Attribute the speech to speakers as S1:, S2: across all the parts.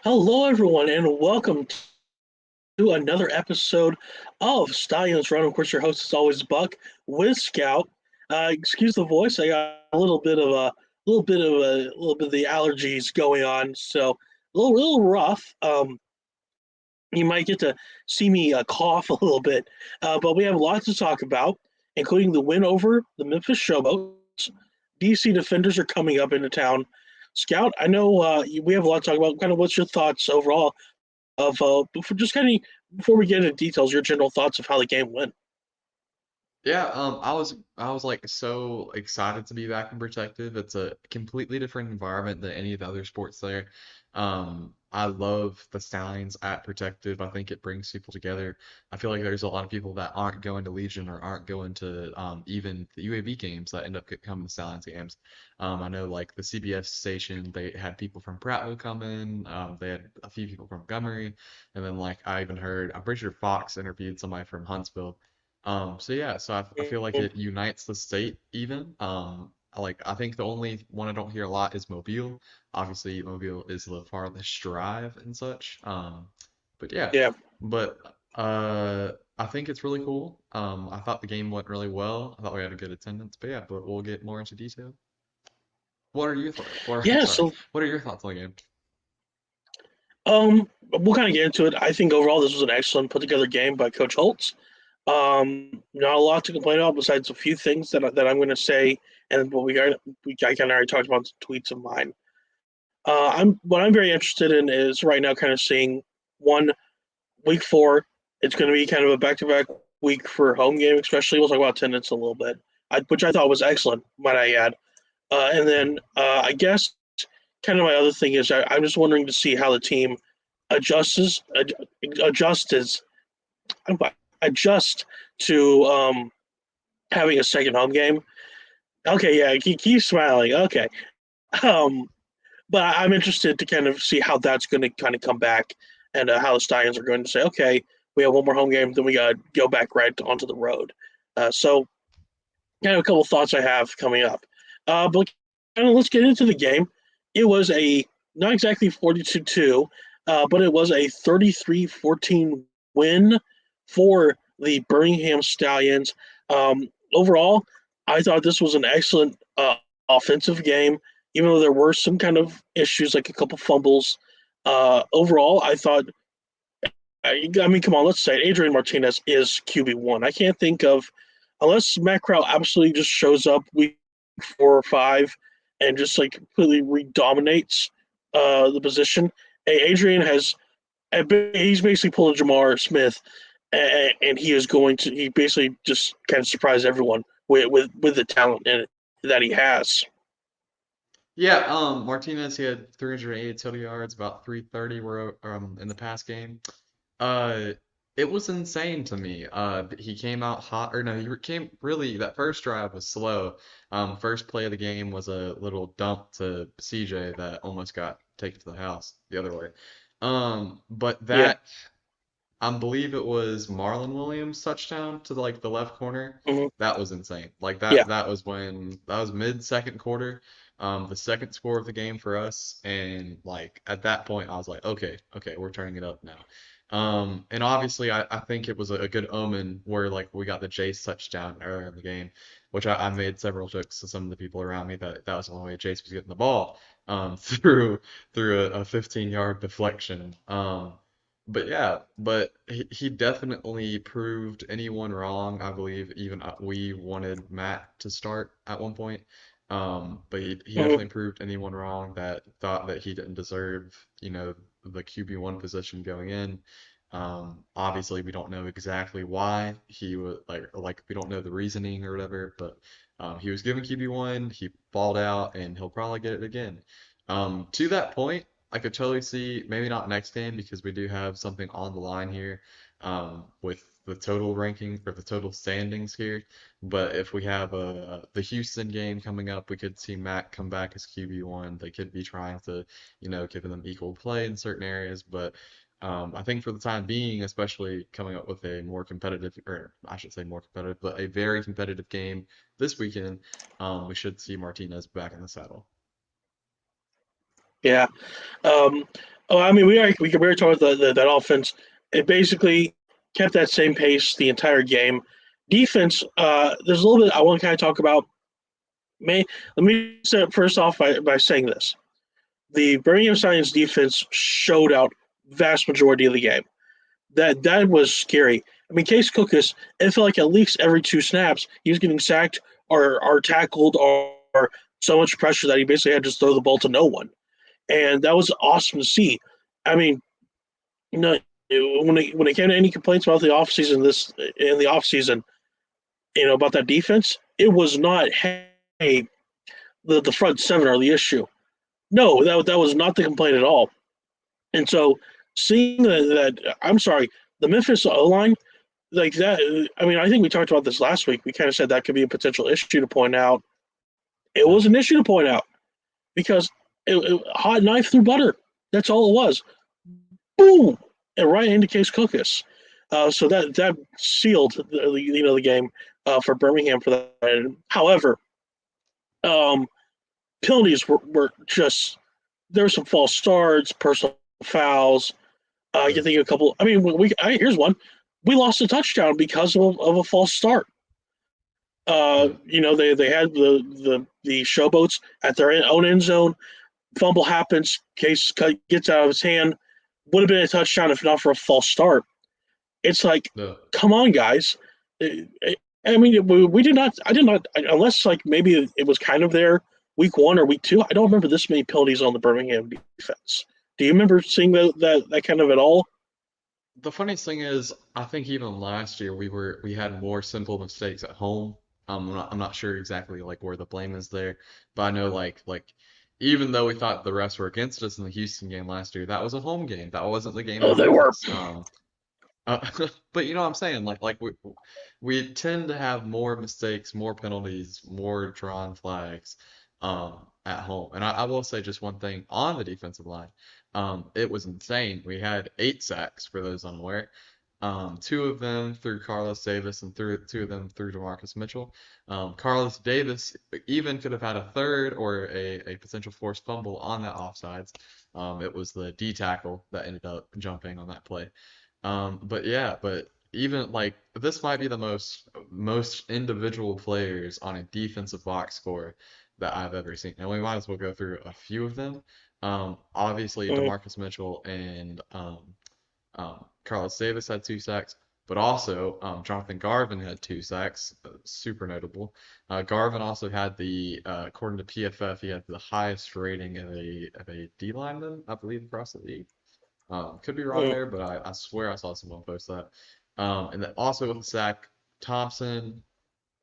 S1: Hello, everyone, and welcome to another episode of Stallions Run. Of course, your host is always Buck with Scout. Excuse the voice; I got a little bit of the allergies going on, so a little rough. You might get to see me cough a little bit, but we have a lot to talk about, including the win over the Memphis Showboats. DC Defenders are coming up into town. Scout, I know we have a lot to talk about. Kind of, what's your thoughts overall of before we get into details, your general thoughts of how the game went?
S2: Yeah, I was like so excited to be back in Protective. It's a completely different environment than any of the other sports there. I love the Stallions at Protective. I think it brings people together. I feel like there's a lot of people that aren't going to Legion or aren't going to even the UAB games that end up coming to Stallions games. I know like the CBS station, they had people from Prattville come in. They had a few people from Montgomery, and then like I even heard, I'm pretty sure Fox interviewed somebody from Huntsville. So yeah, so I feel like it unites the state even. I think the only one I don't hear a lot is Mobile. Obviously, Mobile is the farthest drive and such. But yeah,
S1: Yeah,
S2: but I think it's really cool. I thought the game went really well. I thought we had a good attendance. But yeah, but we'll get more into detail. What are your thoughts?
S1: yeah.
S2: Sorry.
S1: So
S2: What are your thoughts on the game?
S1: we'll kind of get into it. I think overall this was an excellent put together game by Coach Holtz. Not a lot to complain about besides a few things that I'm going to say, and what I kind of already talked about some tweets of mine. I'm very interested in is right now kind of seeing one week four. It's going to be kind of a back to back week for home game, especially. We'll talk about attendance a little bit, which I thought was excellent. Might I add? And then I guess kind of my other thing is I'm just wondering to see how the team adjusts adjusts adjust to having a second home game. Okay, yeah, keep smiling. Okay, um, but I'm interested to kind of see how that's going to kind of come back and how the Stallions are going to say, okay, we have one more home game, then we got to go back right onto the road. So, kind of a couple thoughts I have coming up. But kind of let's get into the game. It was a not exactly 42-2, but it was a 33-14 win for the Birmingham Stallions. Overall, I thought this was an excellent offensive game, even though there were some kind of issues like a couple fumbles. Overall, I thought, I mean, come on, let's say it, Adrian Martinez is QB1. I can't think of, unless Matt Corral absolutely just shows up week 4 or 5 and just like completely redominates the position. Adrian has, he's basically pulled a Jamar Smith, and he basically just kind of surprised everyone with the talent in it that he has.
S2: Yeah, Martinez, he had 380 total yards, about 330 were in the past game. Uh, it was insane to me. He came out hot, or no, came really, that first drive was slow. First play of the game was a little dump to CJ that almost got taken to the house the other way. But
S1: Yeah,
S2: I believe it was Marlon Williams touchdown to like the left corner.
S1: mm-hmm.
S2: That was insane. Like
S1: Yeah,
S2: that was mid second quarter, the second score of the game for us, and like at that point I was like, okay, we're turning it up now. And obviously I think it was a good omen where like we got the Jace touchdown earlier in the game, which I made several jokes to some of the people around me that that was the only way Jace was getting the ball, through a 15-yard deflection. But yeah, but he definitely proved anyone wrong. I believe even we wanted Matt to start at one point. But he
S1: mm-hmm.
S2: definitely proved anyone wrong that thought that he didn't deserve, the QB1 position going in. Obviously we don't know exactly why he was like we don't know the reasoning or whatever, but he was given QB1, he balled out, and he'll probably get it again. To that point, I could totally see maybe not next game because we do have something on the line here, with the total ranking or the total standings here. But if we have the Houston game coming up, we could see Matt come back as QB1. They could be trying to, giving them equal play in certain areas. But I think for the time being, especially coming up with a more competitive, or I should say more competitive, but a very competitive game this weekend, we should see Martinez back in the saddle.
S1: Yeah. Um, I mean, we can already talk about that offense. It basically kept that same pace the entire game. Defense, there's a little bit I want to kind of talk about. Let me start first off by saying this: the Birmingham Stallions defense showed out vast majority of the game. That was scary. I mean, Case Cookus, it felt like at least every two snaps he was getting sacked or tackled or so much pressure that he basically had to just throw the ball to no one, and that was awesome to see. I mean, you know, when it came to any complaints about the offseason, about that defense, it was not, hey, the front seven are the issue. No, that was not the complaint at all. And so seeing that I'm sorry, the Memphis O line like that. I mean, I think we talked about this last week. We kind of said that could be a potential issue to point out. It
S2: Yeah.
S1: was an issue to point out because hot knife through butter. That's all it was. Boom, and right into Case Cookus. So that sealed the game for Birmingham for that. However, um, penalties were just there were some false starts, personal fouls. I
S2: Yeah.
S1: can think of a couple. I mean, here's one. We lost a touchdown because of a false start.
S2: Yeah.
S1: They had the showboats at their own end zone. Fumble happens. Case gets out of his hand. Would have been a touchdown if not for a false start. It's like,
S2: Yeah.
S1: come on, guys. I mean, we did not. I did not. Unless like maybe it was kind of there week one or week two. I don't remember this many penalties on the Birmingham defense. Do you remember seeing that kind of at all?
S2: The funniest thing is, I think even last year we had more simple mistakes at home. I'm not sure exactly like where the blame is there, but I know like even though we thought the refs were against us in the Houston game last year, that was a home game. That wasn't the game in
S1: Oh, they were.
S2: Memphis. But you know what I'm saying? Like we tend to have more mistakes, more penalties, more drawn flags at home. And I will say just one thing on the defensive line. It was insane. We had 8 sacks for those unaware. Two of them through Carlos Davis and two of them through DeMarcus Mitchell. Carlos Davis even could have had a third or a potential forced fumble on that offsides. It was the D tackle that ended up jumping on that play. But yeah, but even like this might be the most individual players on a defensive box score that I've ever seen. And we might as well go through a few of them. Obviously
S1: Mm,
S2: DeMarcus Mitchell and Carlos Davis had 2 sacks, but also Jonathan Garvin had 2 sacks, super notable. Garvin also had according to PFF, he had the highest rating of a D lineman, I believe, across the league. Could be wrong
S1: mm.
S2: there, but I swear I saw someone post that. And then also with the sack, Thompson,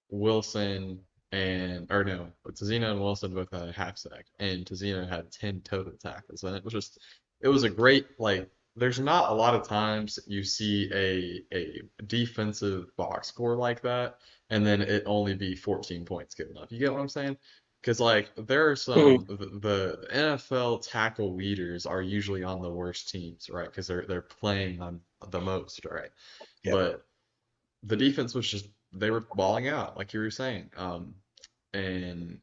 S2: Wilson, or no, Tazino and Wilson both had a half sack, and Tazino had 10 total tackles. And it was a great, like, there's not a lot of times you see a defensive box score like that, and then it only be 14 points given up. You get what I'm saying? Because like there are
S1: Mm.
S2: the NFL tackle leaders are usually on the worst teams, right? Because they're playing on the most, right?
S1: Yeah.
S2: But the defense was just they were balling out, like you were saying. And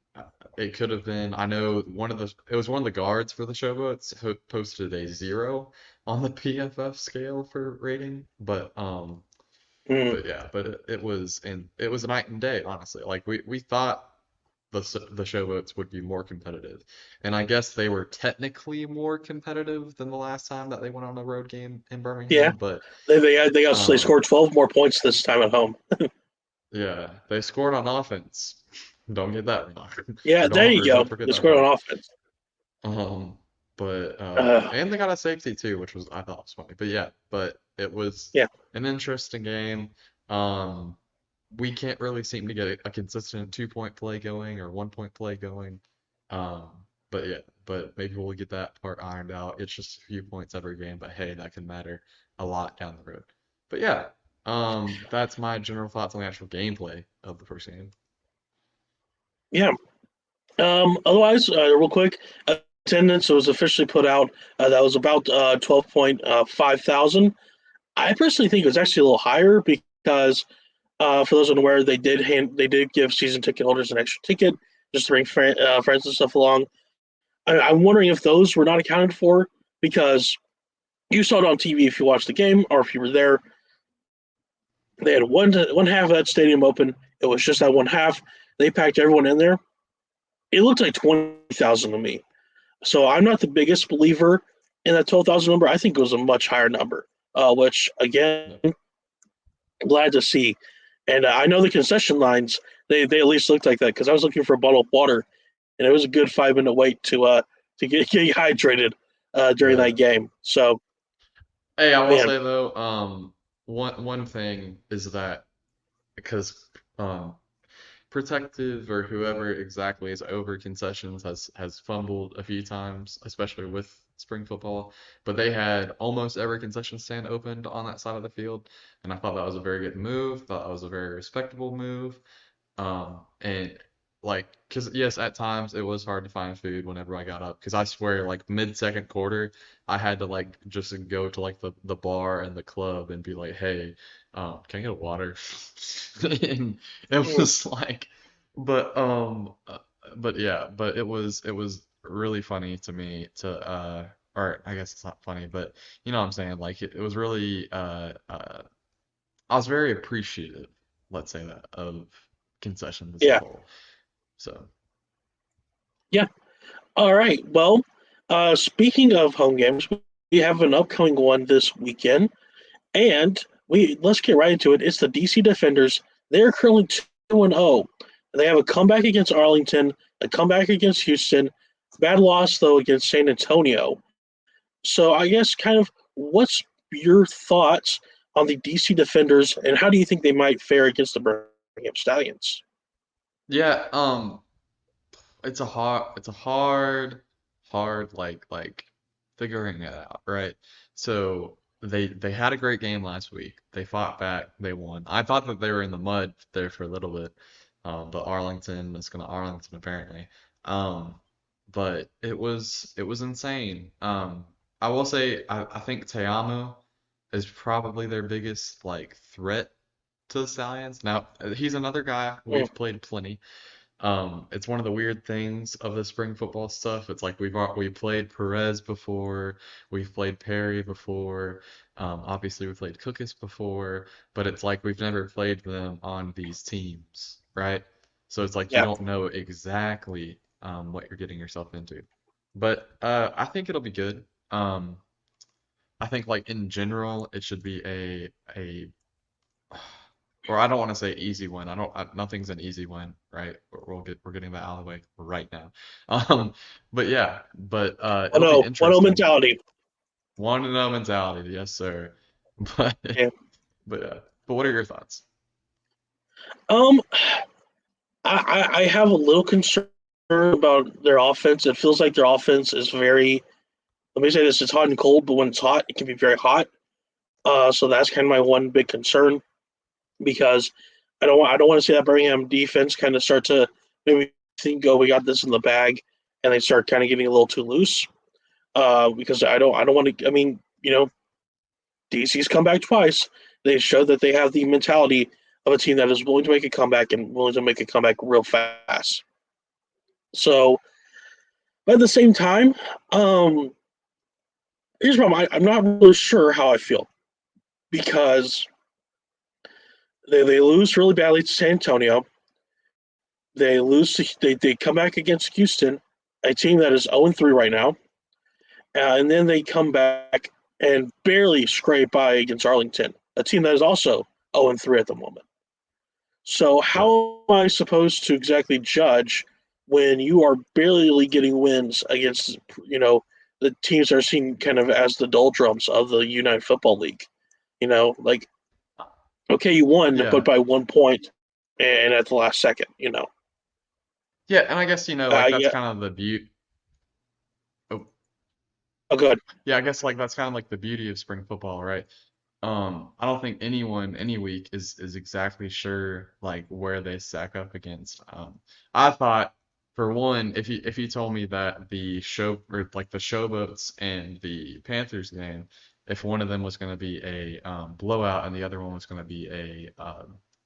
S2: it could have been. I know it was one of the guards for the Showboats who posted a 0 on the PFF scale for rating,
S1: Mm.
S2: but yeah, but it was night and day, honestly. Like we thought the Showboats would be more competitive, and I guess they were technically more competitive than the last time that they went on a road game in
S1: Yeah.
S2: Birmingham, but
S1: They
S2: um,
S1: scored 12 more points this time at home.
S2: yeah, they scored on offense. Don't get that wrong,
S1: Yeah, there you
S2: or don't
S1: go.
S2: forget
S1: They
S2: that
S1: scored
S2: part.
S1: on offense.
S2: Um, but
S1: Uh,
S2: and they got a safety too, which was I thought was funny. But yeah, but it was
S1: yeah,
S2: an interesting game. Um, we can't really seem to get a consistent 2 point play going or 1 point play going. Um, but yeah, but maybe we'll get that part ironed out. It's just a few points every game, but hey, that can matter a lot down the road. But yeah, that's my general thoughts on the actual gameplay of the first game.
S1: yeah. Otherwise, real quick, attendance was officially put out. That was about 12.5 thousand. I personally think it was actually a little higher because, for those unaware, they did give season ticket holders an extra ticket just to bring friends and stuff along. I'm wondering if those were not accounted for because you saw it on TV if you watched the game or if you were there. They had one half of that stadium open. It was just that one half. They packed everyone in there. It looked like 20,000 to me. So I'm not the biggest believer in that 12,000 number. I think it was a much higher number, which again,
S2: Yeah.
S1: glad to see. And I know the concession lines, they at least looked like that because I was looking for a bottle of water and it was a good 5 minute wait to get hydrated during
S2: Yeah.
S1: that game. So
S2: Hey, I will
S1: man,
S2: say though, one thing is that because Protective or whoever exactly is over concessions has fumbled a few times, especially with spring football. But they had almost every concession stand opened on that side of the field, and I thought that was a very good move. Thought that was a very respectable move. And like, cause yes, at times it was hard to find food whenever I got up. Cause I swear, like mid-second quarter, I had to like just go to like the bar and the club and be like, hey, can I get a water? And it
S1: mm,
S2: was like, but but yeah, but it was really funny to me to or I guess it's not funny, but you know what I'm saying? Like it was really I was very appreciative, let's say that, of concessions as a
S1: yeah,
S2: whole. So,
S1: yeah. All right. Well, speaking of home games, we have an upcoming one this weekend, and we let's get right into it. It's the DC Defenders. They're currently 2-0. They have a comeback against Arlington, a comeback against Houston, bad loss though against San Antonio. So I guess kind of what's your thoughts on the DC Defenders, and how do you think they might fare against the Birmingham Stallions?
S2: yeah, it's a hard like figuring it out, right? So they had a great game last week. They fought back, they won. I thought that they were in the mud there for a little bit, but Arlington is gonna Arlington apparently. Um, but it was insane. I will say I think Teamo is probably their biggest like threat to the Stallions. Now he's another guy
S1: Mm,
S2: we've played plenty. It's one of the weird things of the spring football stuff. It's like we played Perez before, we've played Perry before, obviously we played Cookus before, but it's like we've never played them on these teams, right? So it's like you
S1: yeah.
S2: don't know exactly what you're getting yourself into. But I think it'll be good. I think like in general it should be a or I don't want to say easy win. Nothing's an easy win, right? We're getting that out of the way right now. But yeah, but it'll be
S1: 1-0
S2: interesting.
S1: mentality.
S2: 1-0 mentality, yes, sir. But
S1: Yeah.
S2: but what are your thoughts?
S1: Um, I have a little concern about their offense. It feels like their offense is very. Let me say this: it's hot and cold, but when it's hot, it can be very hot. So that's kind of my one big concern because I don't want to see that Birmingham defense kind of start to maybe think, oh, we got this in the bag, and they start kind of getting a little too loose. Because I don't want to. I mean, DC's come back twice. They showed that they have the mentality of a team that is willing to make a comeback and willing to make a comeback real fast. So, but at the same time, um, here's the problem. I'm not really sure how I feel because they lose really badly to San Antonio. They lose. They come back against Houston, a team that is 0-3 right now, and then they come back and barely scrape by against Arlington, a team that is also 0-3 at the moment. So
S2: Yeah.
S1: how am I supposed to exactly judge when you are barely getting wins against the teams that are seen kind of as the doldrums of the United Football League? Like okay, you won, but
S2: Yeah.
S1: by 1 point, and at the last second.
S2: Yeah, and I guess like that's
S1: Yeah.
S2: kind of the beauty.
S1: Oh, good.
S2: Yeah, I guess like that's kind of like the beauty of spring football, right? I don't think anyone any week is exactly sure like where they stack up against. I thought for one, if you told me that the show or like the Showboats and the Panthers game, if one of them was going to be a blowout and the other one was going to be a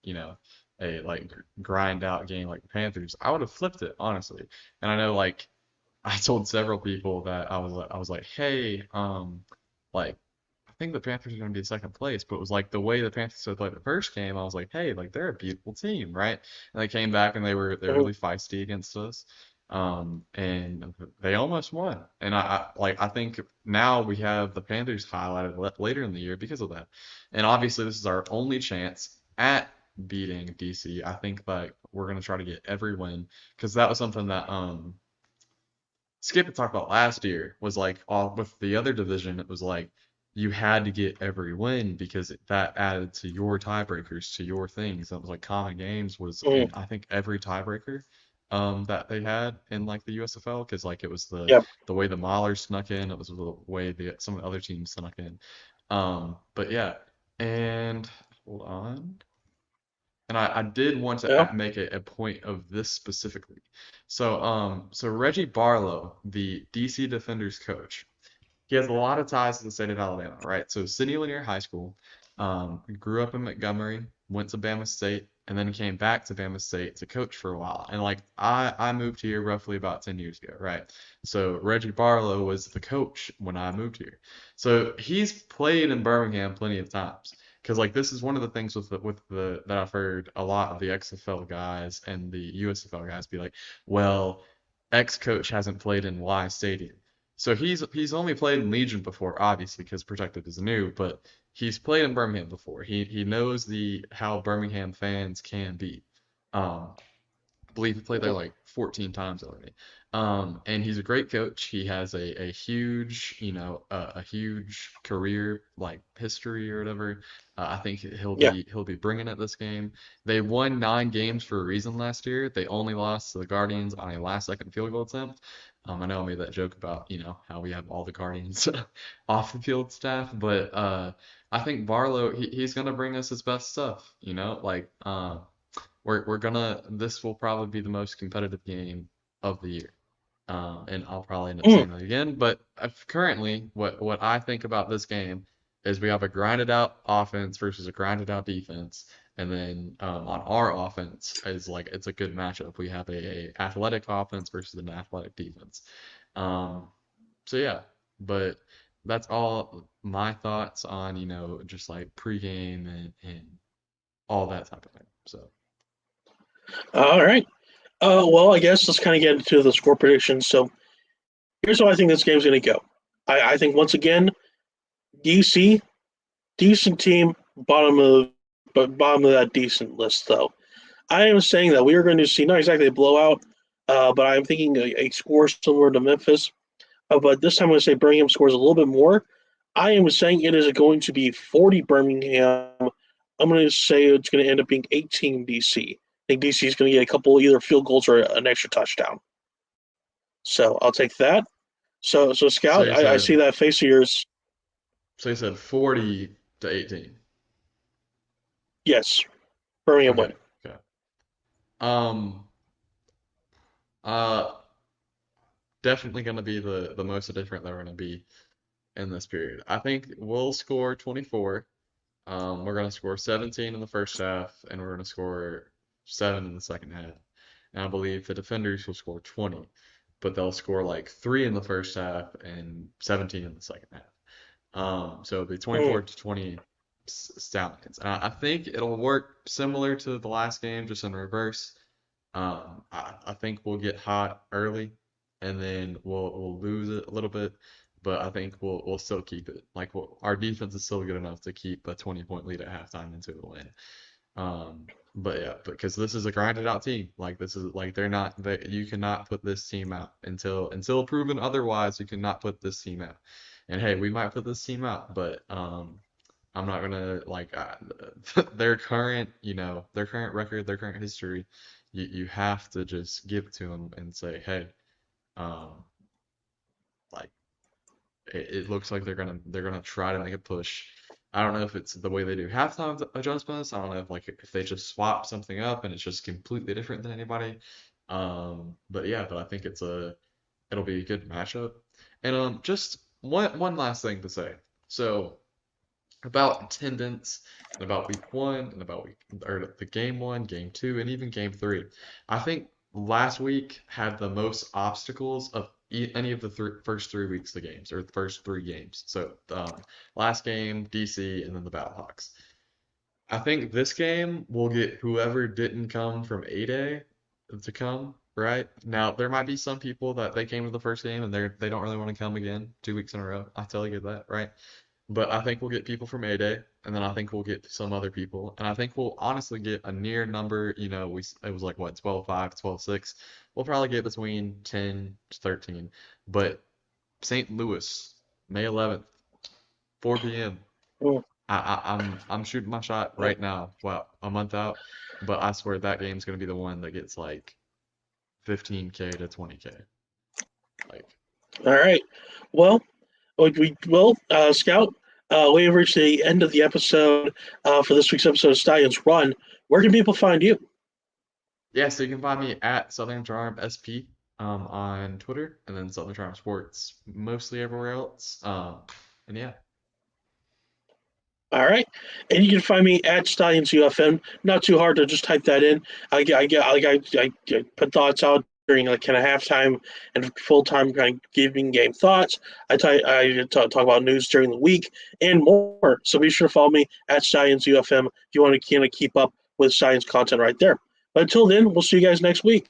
S2: you know a like grind out game like the Panthers, I would have flipped it honestly. And I know like I told several people that I was like, hey, like I think the Panthers are going to be in second place, but it was like the way the Panthers had played the first game, I was like, hey, like they're a beautiful team, right? And they came back and they were
S1: Mhm.
S2: really feisty against us, and they almost won. And I think now we have the Panthers highlighted later in the year because of that. And obviously this is our only chance at beating DC. I think like we're going to try to get every win because that was something that Skip had talked about last year was like all with the other division, it was like you had to get every win because that added to your tiebreakers, to your things. That was like common games was
S1: Mhm.
S2: in I think every tiebreaker that they had in like the USFL because like it was
S1: Yeah.
S2: the way the Maulers snuck in, it was the way some of the other teams snuck in. But yeah, and hold on. And I did want to
S1: Yeah.
S2: make a point of this specifically. So Reggie Barlow, the DC Defenders coach, he has a lot of ties to the state of Alabama, right? So Sidney Lanier High School, grew up in Montgomery, went to Bama State, and then came back to Bama State to coach for a while. And like I moved here roughly about 10 years ago, right? So Reggie Barlow was the coach when I moved here. So he's played in Birmingham plenty of times. Because like this is one of the things with the that I've heard a lot of the XFL guys and the USFL guys be like, well, X coach hasn't played in Y stadium. So he's only played in Legion before, obviously, because Protected is new, but he's played in Birmingham before. He knows the how Birmingham fans can be. Um, believe he played there
S1: Mhm.
S2: like 14 times already. And he's a great coach. He has a huge, a huge career like history or whatever. I think
S1: Yeah.
S2: he'll be bringing it this game. They won 9 games for a reason last year. They only lost to the Guardians on a last second field goal attempt. I know I made that joke about, how we have all the Guardians off the field staff, but I think Barlow he's gonna bring us his best stuff, like we're gonna this will probably be the most competitive game of the year. And I'll probably end up
S1: Mm.
S2: saying that again, but currently what I think about this game is we have a grinded out offense versus a grinded out defense. And then on our offense is like it's a good matchup. We have a athletic offense versus an athletic defense. Um, so yeah, but that's all my thoughts on, just like pregame and all that type of thing. So
S1: All right. Well, I guess let's kind of get into the score predictions. So here's how I think this game's going to go. I think once again, DC decent team, bottom of that decent list though. I am saying that we are going to see not exactly a blowout, but I'm thinking a score similar to Memphis. But this time I'm going to say Birmingham scores a little bit more. I am saying it is going to be 40 Birmingham. I'm going to say it's going to end up being 18 DC. I think DC is going to get a couple either field goals or an extra touchdown. So I'll take that. So
S2: so
S1: Scout,
S2: you
S1: I see
S2: said
S1: that face of yours.
S2: So you said 40 to 18.
S1: Yes, Birmingham
S2: Okay.
S1: win.
S2: Okay. Um, uh, definitely going to be the most different that we're going to be in this period. I think we'll score 24. We're going to score 17 in the first half, and we're going to score 7 in the second half. And I believe the defenders will score 20, but they'll score like 3 in the first half and 17 in the second half. So it'll be
S1: Mm.
S2: 24 to 20 Stallions. And I think it'll work similar to the last game, just in reverse. I think we'll get hot early, and then we'll lose it a little bit, but I think we'll still keep it. Like our defense is still good enough to keep a 20-point lead at halftime into the win. But yeah, because this is a grinded out team. Like this is like you cannot put this team out until proven otherwise. You cannot put this team out. And hey, we might put this team out, but I'm not gonna like their current record, their current history. You have to just give it to them and say, hey, um, like it looks like they're gonna try to make a push. I don't know if it's the way they do halftime adjustments. I don't know if they just swap something up and it's just completely different than anybody. But yeah, but I think it'll be a good matchup. And just one last thing to say. So about attendance and about week one and about the game one, game two, and even game three. I think last week had the most obstacles of any of the first 3 weeks of games or the first 3 games. So last game, DC, and then the Battlehawks. I think this game will get whoever didn't come from A-Day to come, right? Now, there might be some people that they came to the first game and they don't really want to come again 2 weeks in a row. I totally get that, right? But I think we'll get people from A-Day, and then I think we'll get some other people, and I think we'll honestly get a near number. It was like what 12-5, 12-6. We'll probably get between 10 to 13. But St. Louis, May 11th, 4 p.m.
S1: Mm,
S2: I'm shooting my shot
S1: mm.
S2: right now. Wow, a month out, but I swear that game's gonna be the one that gets like 15K to 20K. Like,
S1: All right. Well, Scout. We have reached the end of the episode for this week's episode of Stallions Run. Where can people find you?
S2: yeah, so you can find me at Southern Charm SP on Twitter, and then Southern Charm Sports mostly everywhere else. And yeah,
S1: All right, and you can find me at Stallions UFM. Not too hard to just type that in. I put thoughts out during like kind of halftime and full time kind of giving game thoughts. I talk about news during the week and more. So be sure to follow me at Stallions UFM if you want to kind of keep up with science content right there. But until then, we'll see you guys next week.